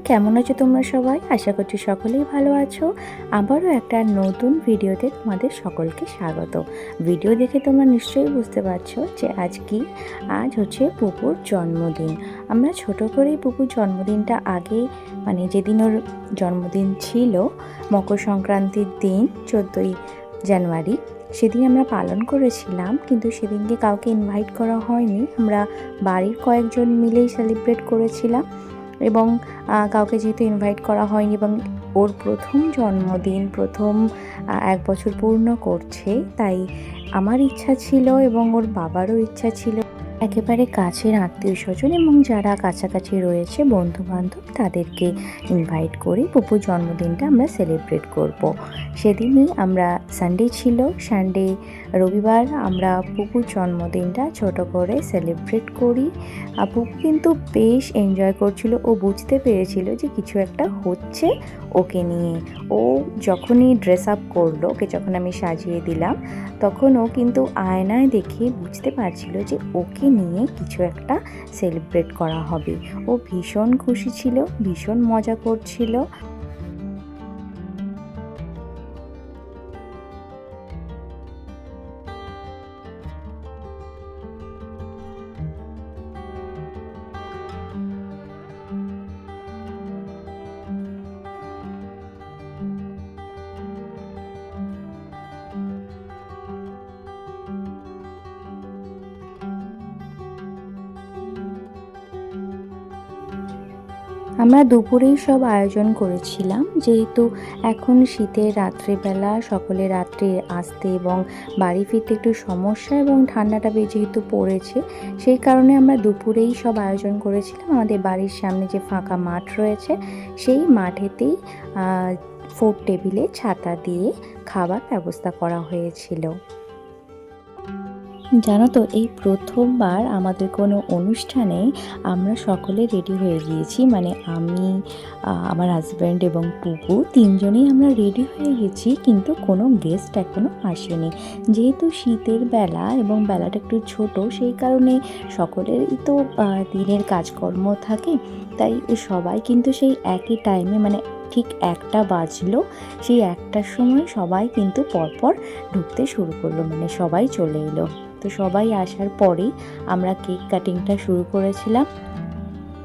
কেমন আছো তোমরা সবাই? আশা করছি সকলেই ভালো আছো। আবারও একটা নতুন ভিডিওতে তোমাদের সকলকে স্বাগত। ভিডিও দেখে তোমরা নিশ্চয়ই বুঝতে পারছো যে আজ হচ্ছে পুপুর জন্মদিন। আমরা ছোট করেই পুপুর জন্মদিনটা আগে যেদিন ওর জন্মদিন ছিল মকর সংক্রান্তির দিন 14ই জানুয়ারি, সেদিন আমরা পালন করেছিলাম, কিন্তু সেদিনকে কাউকে ইনভাইট করা হয়নি। আমরা বাড়ির কয়েকজন মিলেই সেলিব্রেট করেছিলাম এবং কাউকে যেহেতু ইনভাইট করা হয়নি এবং ওর প্রথম জন্মদিন, প্রথম 1 বছর পূর্ণ করছে, তাই আমার ইচ্ছা ছিল এবং ওর বাবারও ইচ্ছা ছিল একেবারে কাছের আত্মীয় স্বজন এবং যারা কাছাকাছি রয়েছে বন্ধু বান্ধব তাদেরকে ইনভাইট করে পুপুর জন্মদিনটা আমরা সেলিব্রেট করব। সেদিনই আমরা সানডে রবিবার আমরা পুপুর জন্মদিনটা ছোট করে সেলিব্রেট করি। পুপু কিন্তু বেশ এনজয় করছিল। ও বুঝতে পেরেছিল যে কিছু একটা হচ্ছে ওকে নিয়ে। ও যখনই ড্রেস আপ করলো, ওকে যখন আমি সাজিয়ে দিলাম, তখন ও কিন্তু আয়নায় দেখে বুঝতে পারছিল যে ওকে নিয়ে কিছু একটা সেলিব্রেট করা হবে। ও ভীষণ খুশি ছিল, ভীষণ মজা করছিল। আমরা দুপুরেই সব আয়োজন করেছিলাম, যেহেতু এখন শীতের রাত্রিবেলা সকলে রাত্রে আসতে এবং বাড়ি ফিরতে একটু সমস্যা এবং ঠান্ডাটা যেহেতু পড়েছে, সেই কারণে আমরা দুপুরেই সব আয়োজন করেছিলাম। আমাদের বাড়ির সামনে যে ফাঁকা মাঠ রয়েছে সেই মাঠেতেই 4 টেবিলে ছাতা দিয়ে খাবার ব্যবস্থা করা হয়েছিল। জানো তো, এই প্রথমবার আমাদের কোনো অনুষ্ঠানে আমরা সকলে রেডি হয়ে গিয়েছি। আমি, আমার হাজব্যান্ড এবং পুপু তিনজনেই আমরা রেডি হয়ে গেছি, কিন্তু কোনো গেস্ট এখনও আসেনি। যেহেতু শীতের বেলা এবং বেলাটা একটু ছোট, সেই কারণে সকলেরই তো দিনের কাজকর্ম থাকে, তাই সবাই কিন্তু সেই একই টাইমে ঠিক 1টা বাজলো, সেই 1টার সময় সবাই কিন্তু পরপর ঢুকতে শুরু করলো, সবাই চলে এলো। তো সবাই আসার পরেই আমরা কেক কাটিংটা শুরু করেছিলাম।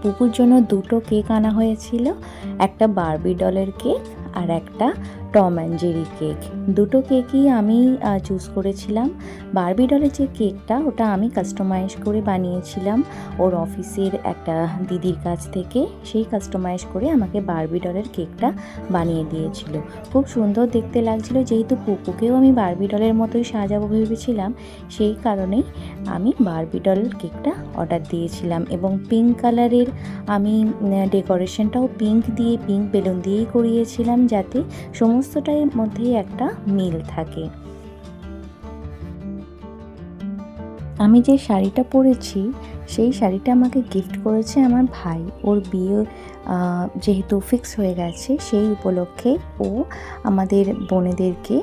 পুপুর জন্য 2টো কেক আনা হয়েছিল, একটা বারবি ডলের কেক আর একটা টম অ্যান্ড জেরি কেক। 2টো কেকই আমি চুজ করেছিলাম। বারবি ডলের যে কেকটা, ওটা আমি কাস্টমাইজ করে বানিয়েছিলাম ওর অফিসের একটা দিদির কাছ থেকে। সেই কাস্টমাইজ করে আমাকে বারবি ডলের কেকটা বানিয়ে দিয়েছিল। খুব সুন্দর দেখতে লাগছিল। যেহেতু পুপুকেও আমি বারবি ডলের মতোই সাজাবো ভেবেছিলাম, সেই কারণেই আমি বারবি ডলের কেকটা অর্ডার দিয়েছিলাম। এবং পিঙ্ক কালারের আমি ডেকোরেশনটাও পিঙ্ক বেলুন দিয়েই করিয়েছিলাম, যাতে সমস্তটার মধ্যেই একটা মিল থাকে। আমি যে শাড়িটা পরেছি সেই শাড়িটা আমাকে গিফট করেছে আমার ভাই। ওর বিয়ে যেহেতু ফিক্স হয়ে গেছে, সেই উপলক্ষে ও আমাদের বোনেদেরকে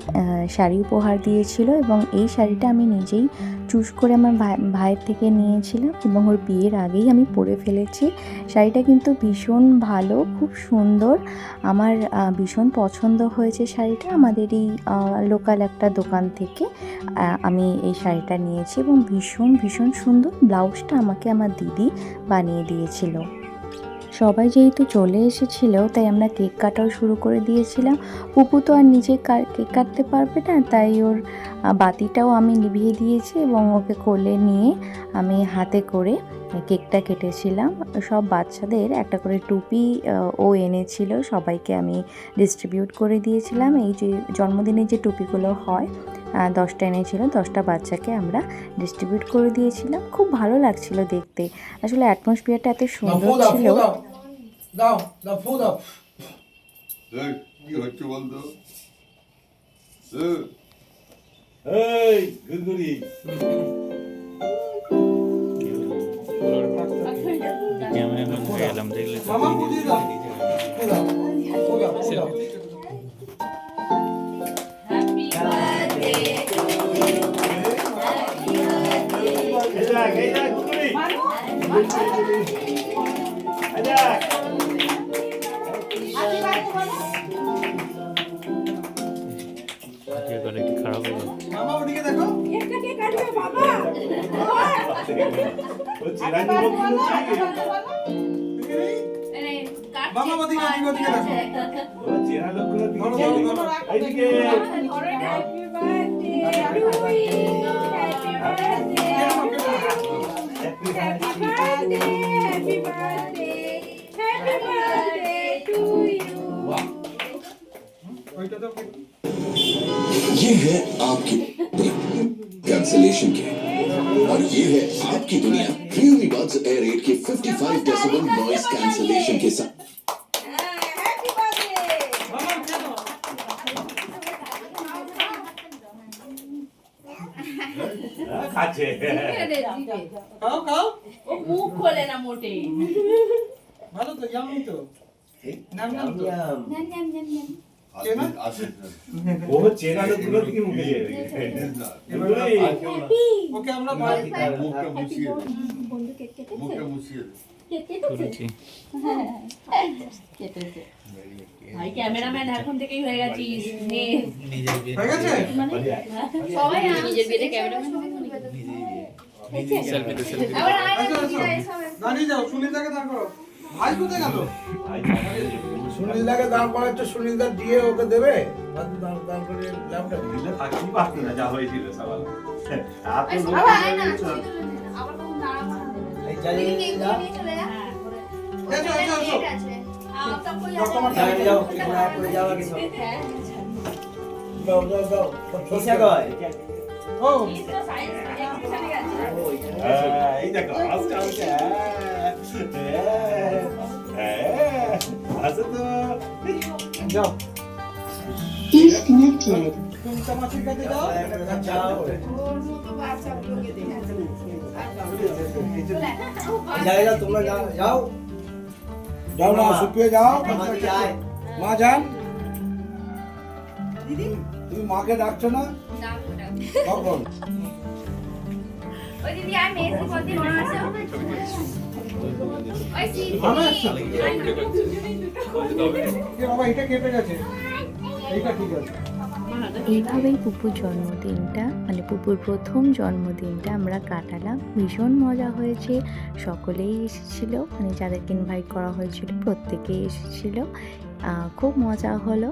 শাড়ি উপহার দিয়েছিল এবং এই শাড়িটা আমি নিজেই চুজ করে আমার ভাইয়ের থেকে নিয়েছিলাম এবং ওর বিয়ের আগেই আমি পরে ফেলেছি। শাড়িটা কিন্তু ভীষণ ভালো, খুব সুন্দর, আমার ভীষণ পছন্দ হয়েছে শাড়িটা। আমাদের এই লোকাল একটা দোকান থেকে আমি এই শাড়িটা নিয়েছি এবং ভীষণ ভীষণ সুন্দর। ব্লাউজটা আমাকে আমার দিদি বানিয়ে দিয়েছিল। সবাই যেহেতু চলে এসেছিল, তাই আমরা কেক কাটাও শুরু করে দিয়েছিলাম। পুপু তো আর নিজে কেক কাটতে পারবে না, তাই ওর বাতিটাও আমি নিভিয়ে দিয়েছি এবং ওকে কোলে নিয়ে আমি হাতে করে কেকটা কেটেছিলাম। সব বাচ্চাদের একটা করে টুপি ও এনেছিল, সবাইকে আমি ডিস্ট্রিবিউট করে দিয়েছিলাম। এই যে জন্মদিনের যে টুপিগুলো হয়, 10টা এনেছিল, 10টা বাচ্চাকে আমরা ডিস্ট্রিবিউট করে দিয়েছিলাম। খুব ভালো লাগছিল দেখতে। আসলে অ্যাটমসফিয়ারটা এত সুন্দর ছিল। মামা ওদিকে দেখো চেনা লোকগুলো এইদিকে ये है आपकी कैंसलेशन के और ये है आपकी दुनिया रियलमी बड्स एयर 8 के 55 डेसिबल नॉइस कैंसलेशन के साथ। খাচ্ছে খাও খাও ও মুখ খোলে না মোটে। ভালো তো ইয়ামি তো নাম নাম তো ও চেনা লোকগুলো কি মুখে দিয়ে ওকে আমরা ভাই মুখটা মুছিয়ে দে। বন্ধু কেক কেটেছে? মুখটা মুছিয়ে দে। কেক কেটেছে? হ্যাঁ, কেটেছে। ভাই ক্যামেরাম্যান এখন থেকেই হয়ে গেছিস। নে। হয়ে গেছে সবাই নিজের বিয়েতে ক্যামেরাম্যান হবে তো আবার আয় না আচ্ছা আচ্ছা দাঁড়িয়ে যাও সুনীতাকে দাঁড় করো ভাই কোথায় গেল সুনীলদাকে দাঁড় করাচ্ছে, সুনীলদা দিয়ে ওকে দেবে দাঁড় করে ল্যাপটপ দিলে থাকতেই পারতো না যা হয়েছিল সবাই এত লোক আবার আয় না আবার তখন দাঁড়াবো না। এই চালিয়ে যা এসো এসো এসো বর্তমান চালিয়ে যাও করে যাওয়া কিছু যাও যাও যাও সব কয় ও এই দেখো আজকে আজকে আছে তো যাও Disconnected. সুনীতা মাসির কাছে যাও যাও যাও তোমরা যাও যাও যাও না সুপিয়ে যাও মা যান তুমি মাকে ডাকছো না কখন ওই দিদি আর মেসি বলতে মনে আছে ওই সিট ভালো আছো এ বাবা এটা কেটে গেছে এইটা ঠিক আছে এইভাবেই পুপুর জন্মদিনটা মানে পুপুর প্রথম জন্মদিনটা আমরা কাটালাম। ভীষণ মজা হয়েছে, সকলেই এসেছিল, মানে যাদেরকে ইনভাইট করা হয়েছিল প্রত্যেকেই এসেছিল, খুব মজা হলো।